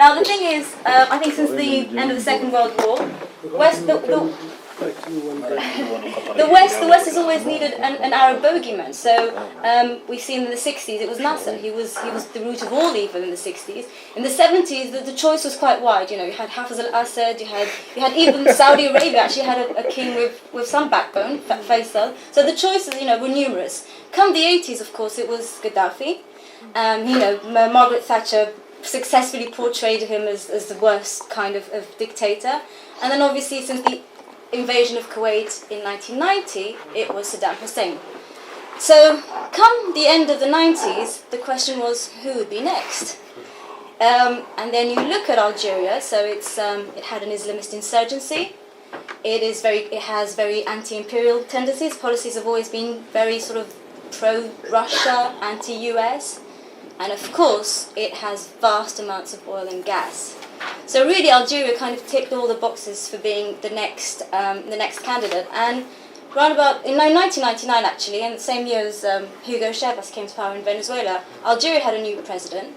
Now the thing is, I think since the end of the Second World War, the West has always needed an Arab bogeyman. So we've seen in the 60s it was Nasser. He was the root of all evil in the 60s. In the 70s the choice was quite wide. You know, you had Hafsa Al-Assad. You had even Saudi Arabia actually had a king with some backbone, Faisal. So the choices, you know, were numerous. Come the 80s, of course, it was Gaddafi. You know, Margaret Thatcher successfully portrayed him as the worst kind of dictator. And then obviously since the invasion of Kuwait in 1990, it was Saddam Hussein. So come the end of the 90s, the question was who would be next? And then you look at Algeria, so it had an Islamist insurgency. It has very anti-imperial tendencies. Policies have always been very sort of pro-Russia, anti-US. And of course, it has vast amounts of oil and gas. So really, Algeria kind of ticked all the boxes for being the next candidate. And round about in 1999, actually, in the same year as Hugo Chavez came to power in Venezuela, Algeria had a new president,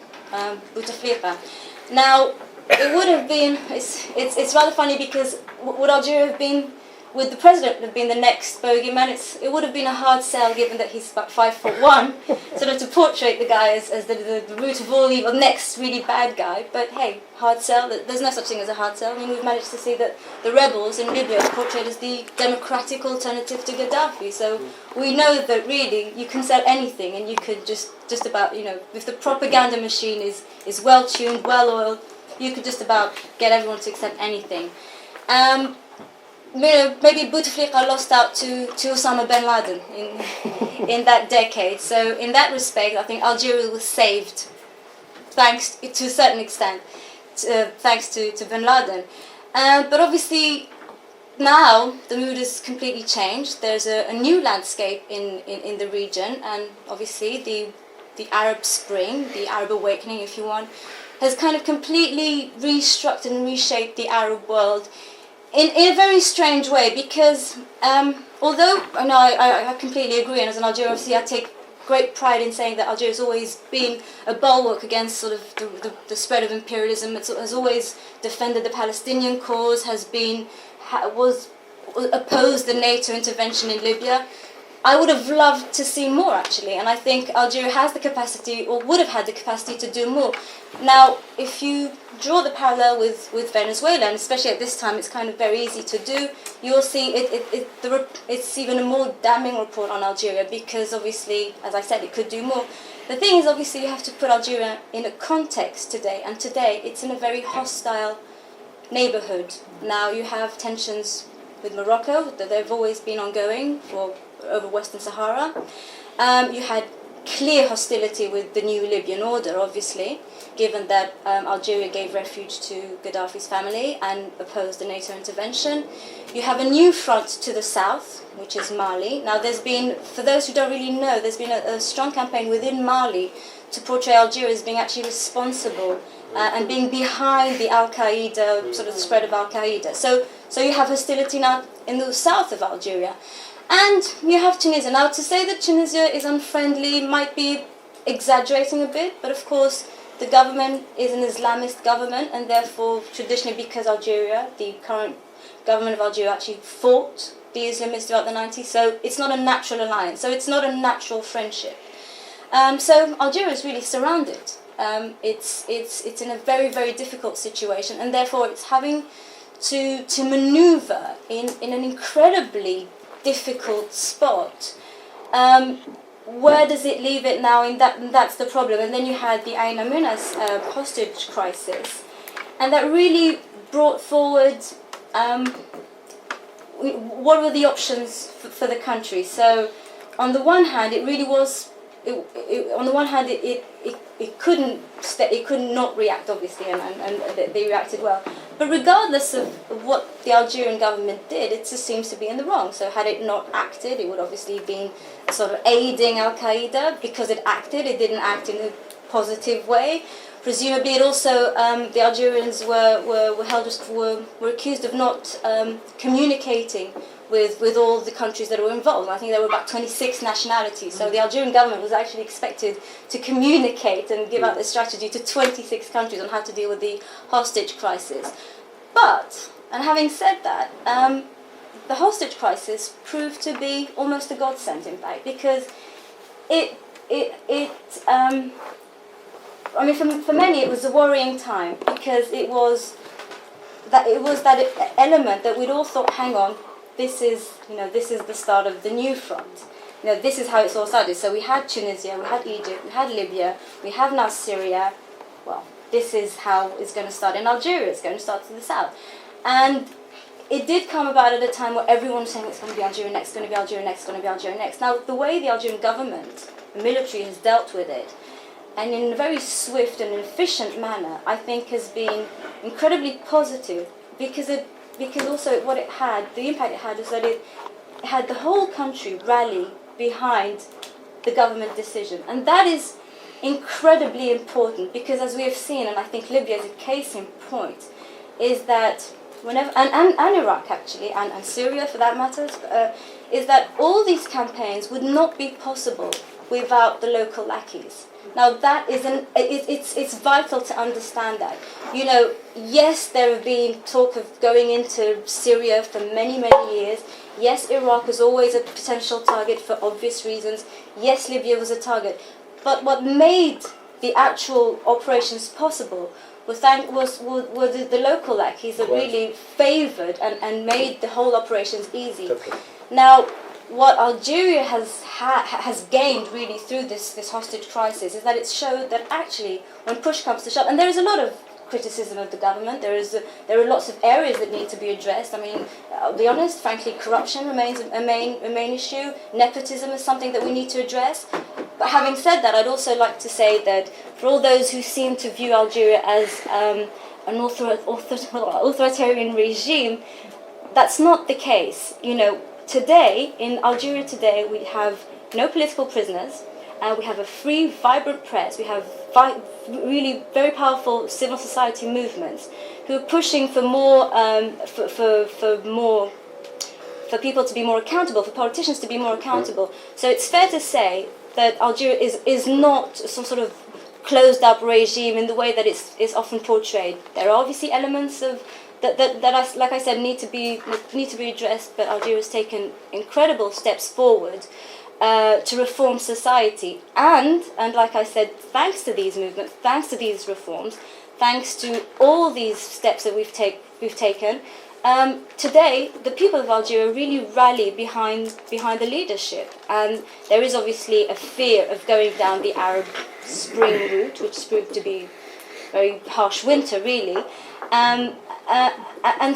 Bouteflika. Now, it would have been it's rather funny because would Algeria have been, would the president have been the next bogeyman? It would have been a hard sell given that he's about 5'1", sort of to portray the guy as the root of all evil, next really bad guy. But hey, hard sell. There's no such thing as a hard sell. I mean, we've managed to see that the rebels in Libya are portrayed as the democratic alternative to Gaddafi. So we know that really you can sell anything, and you could just about, you know, if the propaganda machine is well tuned, well oiled, you could just about get everyone to accept anything. You know, maybe Bouteflika lost out to Osama bin Laden in that decade. So in that respect, I think Algeria was saved, thanks to a certain extent, thanks to bin Laden. But obviously now the mood has completely changed. There's a new landscape in the region, and obviously the Arab Spring, the Arab Awakening, if you want, has kind of completely restructured and reshaped the Arab world in a very strange way, because although I completely agree, and as an Algerian, obviously I take great pride in saying that Algeria has always been a bulwark against sort of the spread of imperialism. It has always defended the Palestinian cause, opposed the NATO intervention in Libya. I would have loved to see more, actually, and I think Algeria has the capacity, or would have had the capacity, to do more. Now, if you draw the parallel with Venezuela, and especially at this time it's kind of very easy to do, you'll see it's even a more damning report on Algeria, because obviously, as I said, it could do more. The thing is, obviously, you have to put Algeria in a context today, and today it's in a very hostile neighborhood. Now you have tensions with Morocco that they've always been ongoing over Western Sahara. You had clear hostility with the new Libyan order, obviously, given that Algeria gave refuge to Gaddafi's family and opposed the NATO intervention. You have a new front to the south, which is Mali. Now there's been, for those who don't really know, there's been a strong campaign within Mali to portray Algeria as being actually responsible and being behind the Al-Qaeda, sort of the spread of Al-Qaeda. So you have hostility now in the south of Algeria. And you have Tunisia. Now, to say that Tunisia is unfriendly might be exaggerating a bit, but of course the government is an Islamist government, and therefore traditionally, because Algeria, the current government of Algeria, actually fought the Islamists throughout the 90s, so it's not a natural alliance, so it's not a natural friendship. So Algeria is really surrounded. It's in a very, very difficult situation, and therefore it's having to maneuver in an incredibly difficult spot. Where does it leave it now? That's the problem. And then you had the Al-Amenas hostage crisis, and that really brought forward what were the options for the country. So on the one hand, it really was. It couldn't not react, obviously, and they reacted well. But regardless of what the Algerian government did, it just seems to be in the wrong. So had it not acted, it would obviously have been sort of aiding Al-Qaeda. Because it acted, it didn't act in a positive way. Presumably, it also the Algerians were accused of not communicating with all the countries that were involved. I think there were about 26 nationalities. So the Algerian government was actually expected to communicate and give out their strategy to 26 countries on how to deal with the hostage crisis. But, and having said that, the hostage crisis proved to be almost a godsend, in fact, because for many it was a worrying time, because it was that element that we'd all thought, hang on, this is the start of the new front. This is how it's all started. So we had Tunisia, we had Egypt, we had Libya, we have now Syria. Well, this is how it's going to start in Algeria. It's going to start to the south. And it did come about at a time where everyone was saying it's going to be Algeria next, it's going to be Algeria next, it's going to be Algeria next. Now, the way the Algerian government, the military, has dealt with it, and in a very swift and efficient manner, I think has been incredibly positive, because also what it had, the impact it had, is that it had the whole country rally behind the government decision. And that is incredibly important, because as we have seen, and I think Libya is a case in point, is that whenever, and Iraq actually, and Syria for that matter, is that all these campaigns would not be possible without the local lackeys. Now that is it's vital to understand that. Yes, there have been talk of going into Syria for many, many years. Yes, Iraq was always a potential target for obvious reasons. Yes, Libya was a target. But what made the actual operations possible were the local lackeys that really favoured and made the whole operations easy. Now, what Algeria has gained really through this hostage crisis is that it's showed that actually, when push comes to shove, and there is a lot of criticism of the government, there are lots of areas that need to be addressed. I mean, I'll be honest, frankly, corruption remains a main issue. Nepotism is something that we need to address. But having said that, I'd also like to say that for all those who seem to view Algeria as an authoritarian regime, that's not the case. Today, in Algeria today, we have no political prisoners, we have a free, vibrant press, we have really very powerful civil society movements who are pushing for more, for people to be more accountable, for politicians to be more accountable. So it's fair to say that Algeria is not some sort of closed-up regime in the way that it's often portrayed. There are obviously elements of that like I said, need to be addressed, but Algeria has taken incredible steps forward to reform society, and like I said, thanks to these movements, thanks to these reforms, thanks to all these steps that we've taken, today the people of Algeria really rally behind the leadership, and there is obviously a fear of going down the Arab Spring route, which proved to be a very harsh winter, really. And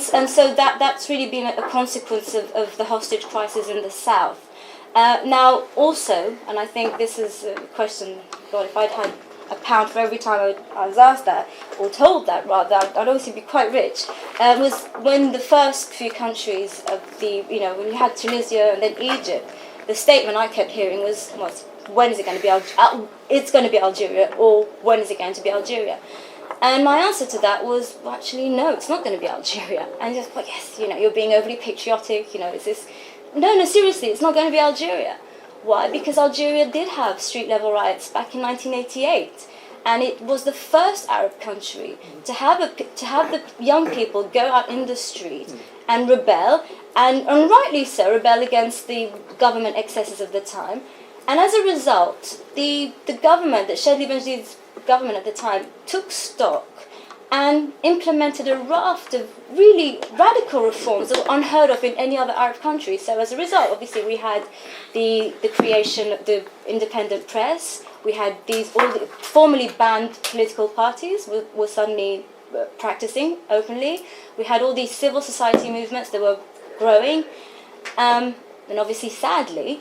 so that's really been a consequence of the hostage crisis in the south. Now also, and I think this is a question, God, if I'd had £1 for every time I was asked that, or told that rather, I'd obviously be quite rich, was when the first few countries of when you had Tunisia and then Egypt, the statement I kept hearing was, when is it going to be it's going to be Algeria, or when is it going to be Algeria? And my answer to that was, well, actually, no, it's not going to be Algeria. And just, well, yes, you're being overly patriotic, it's this. No, seriously, it's not going to be Algeria. Why? Because Algeria did have street-level riots back in 1988. And it was the first Arab country to have the young people go out in the street and rebel, and rightly so, rebel against the government excesses of the time. And as a result, the government, that Shadli Benjid's government at the time, took stock and implemented a raft of really radical reforms that were unheard of in any other Arab country. So as a result, obviously, we had the creation of the independent press. We had all the formerly banned political parties were suddenly practicing openly. We had all these civil society movements that were growing. And obviously, sadly,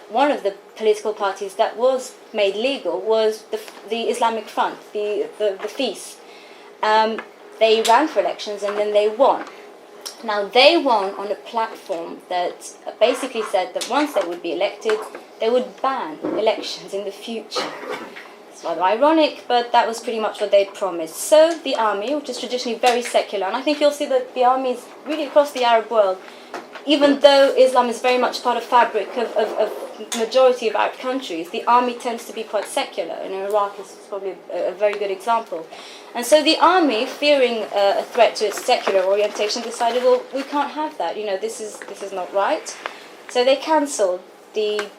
one of the political parties that was made legal was the Islamic Front, the FIS. They ran for elections and then they won. Now, they won on a platform that basically said that once they would be elected, they would ban elections in the future. It's rather ironic, but that was pretty much what they'd promised. So the army, which is traditionally very secular, and I think you'll see that the armies really across the Arab world even though Islam is very much part of fabric of majority of Arab countries, the army tends to be quite secular, and Iraq is probably a very good example. And so the army, fearing a threat to its secular orientation, decided, well, we can't have that. This is not right. So they cancelled the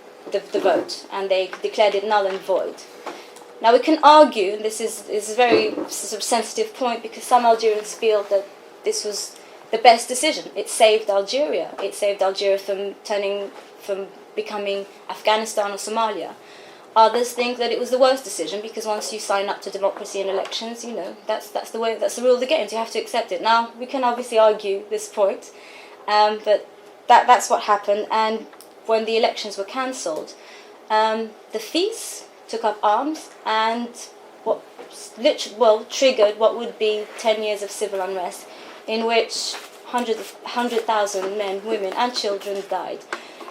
vote, and they declared it null and void. Now we can argue, and this is a very sort of sensitive point, because some Algerians feel that this was the best decision. It saved Algeria. It saved Algeria from becoming Afghanistan or Somalia. Others think that it was the worst decision, because once you sign up to democracy and elections, that's the rule of the game. So you have to accept it. Now we can obviously argue this point, but that's what happened. And when the elections were cancelled, the FIS took up arms, and triggered what would be 10 years of civil unrest, in which 100,000 men, women and children died.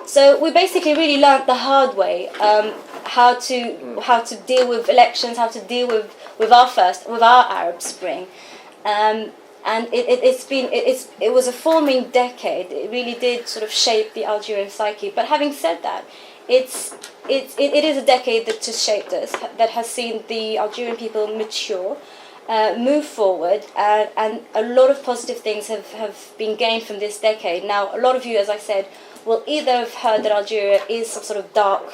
So we basically really learned the hard way how to deal with elections, how to deal with our Arab Spring, and it was a forming decade. It really did sort of shape the Algerian psyche. But having said that, it is a decade that has shaped us, that has seen the Algerian people mature, move forward, and a lot of positive things have been gained from this decade. Now, a lot of you, as I said, will either have heard that Algeria is some sort of dark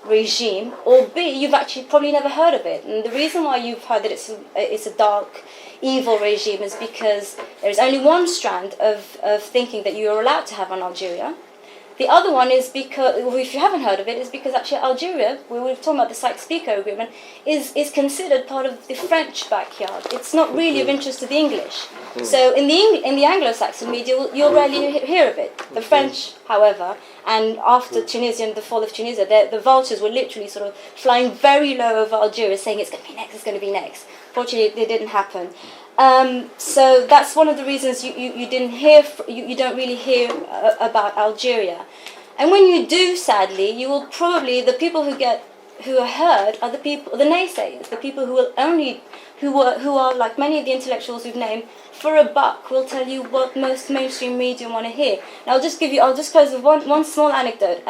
regime, or B, you've actually probably never heard of it. And the reason why you've heard that it's a dark, evil regime is because there's only one strand of thinking that you're allowed to have on Algeria. The other one is because, if you haven't heard of it, is because actually Algeria, we were talking about the Sykes-Picot Agreement, is considered part of the French backyard. It's not really of interest to the English. So in the Anglo-Saxon media, you'll rarely hear of it. The French, however, and after Tunisia and the fall of Tunisia, the vultures were literally sort of flying very low over Algeria, saying it's going to be next, it's going to be next. Fortunately, it didn't happen. So that's one of the reasons you didn't hear, you don't really hear about Algeria. And when you do, sadly, you will probably, the people who are heard are the naysayers, the people who are like many of the intellectuals we've named, for a buck will tell you what most mainstream media want to hear. And I'll just close with one small anecdote.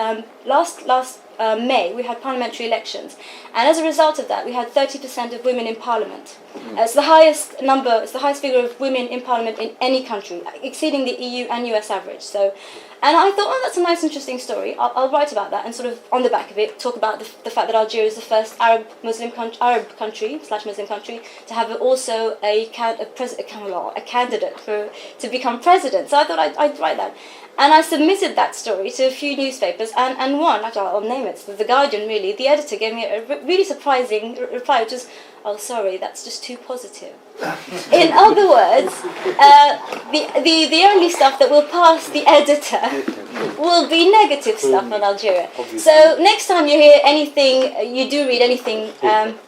Last May, we had parliamentary elections, and as a result of that, we had 30% of women in parliament. It's the highest figure of women in parliament in any country, exceeding the EU and US average. So, and I thought, oh, that's a nice, interesting story. I'll write about that and sort of on the back of it talk about the fact that Algeria is the first Arab country to have also a candidate to become president. So I thought I'd write that. And I submitted that story to a few newspapers, and one, actually I'll name it, The Guardian really, the editor gave me a really surprising reply, which is, oh sorry, that's just too positive. In other words, the only stuff that will pass the editor will be negative stuff on Algeria. Obviously. So next time you hear anything, you do read anything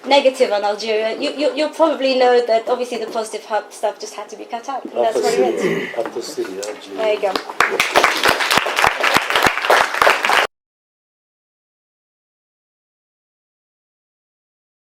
negative on Algeria, you'll probably know that obviously the positive stuff just had to be cut out. And that's what it is. There you go.